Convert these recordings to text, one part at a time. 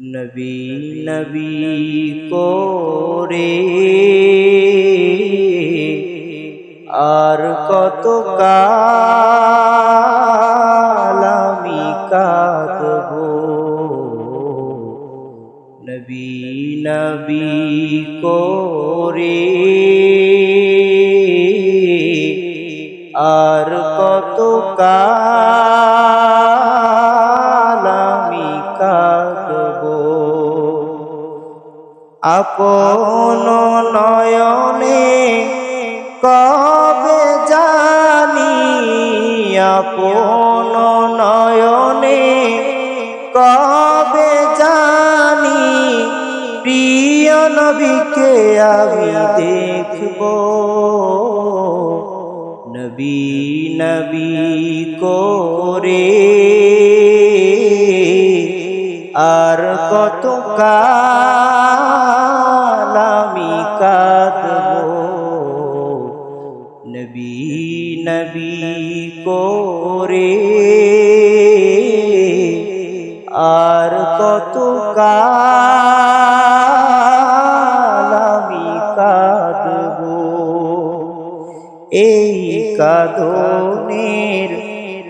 নবী নবী করে আর কত কাল আমি কাঁদবো। নবী নবী করে আর কত কাল আমি কাঁদবো। আপন নয়নে কবে জানি, আপন নয়নে কবে জানি প্রিয় নবীকে আমি দেখবো। নবী নবী করে আর কত কাল আমি কাঁদবো। নবী নবী করে আর কত কাল আমি কাঁদবো। এই কাঁদনের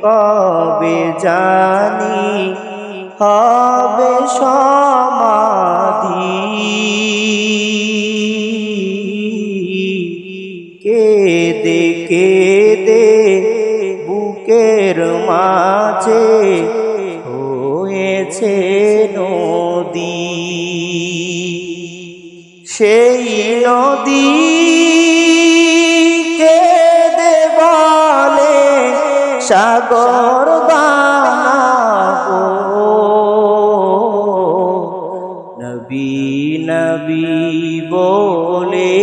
কবে জানি হবে সমাধি। কেঁদে কেঁদে বুকের মাঝে হয়েছে নদী। সেই নদী কেঁদে বলে সাগর বানাবো। নবী নবী বলে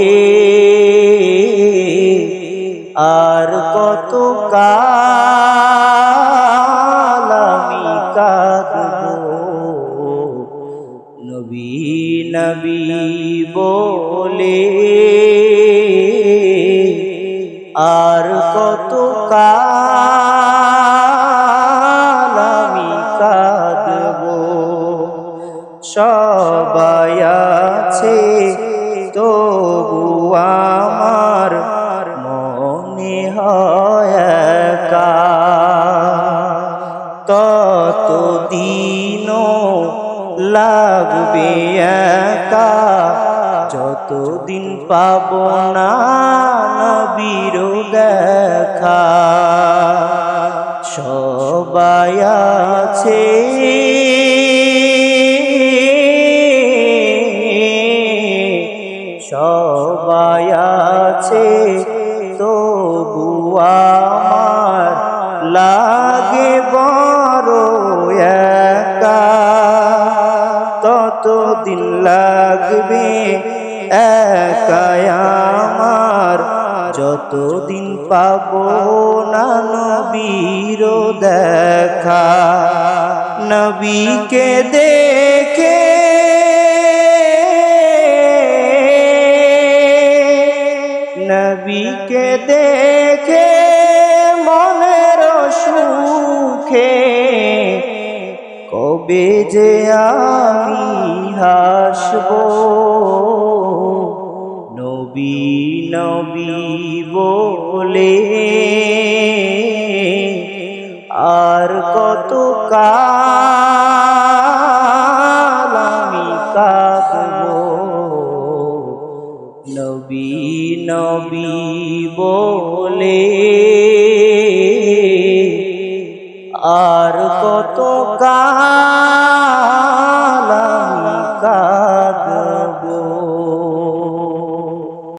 আর কত কাল আমি কাঁদবো। নবী নবী বলে আর কত কাল আমি কাঁদবো। সবাই আছে তবু আমার মনে হয় একা। ততদিনও লাগবে একা যতদিন পাবো না নবীর দেখা। সবাই আছে সবাই আছে তবু আমার লাগে বড় একা। ততদিন লাগবে একা আমার যতদিন পাবো না নবীর দেখা। নবীকে দেখে নবীকে দেখে মনের সুখে কবে যে আমি হাসবো। নবী নবী বলে আর কত কাল আমি কাঁদবো। নবী নবী বলে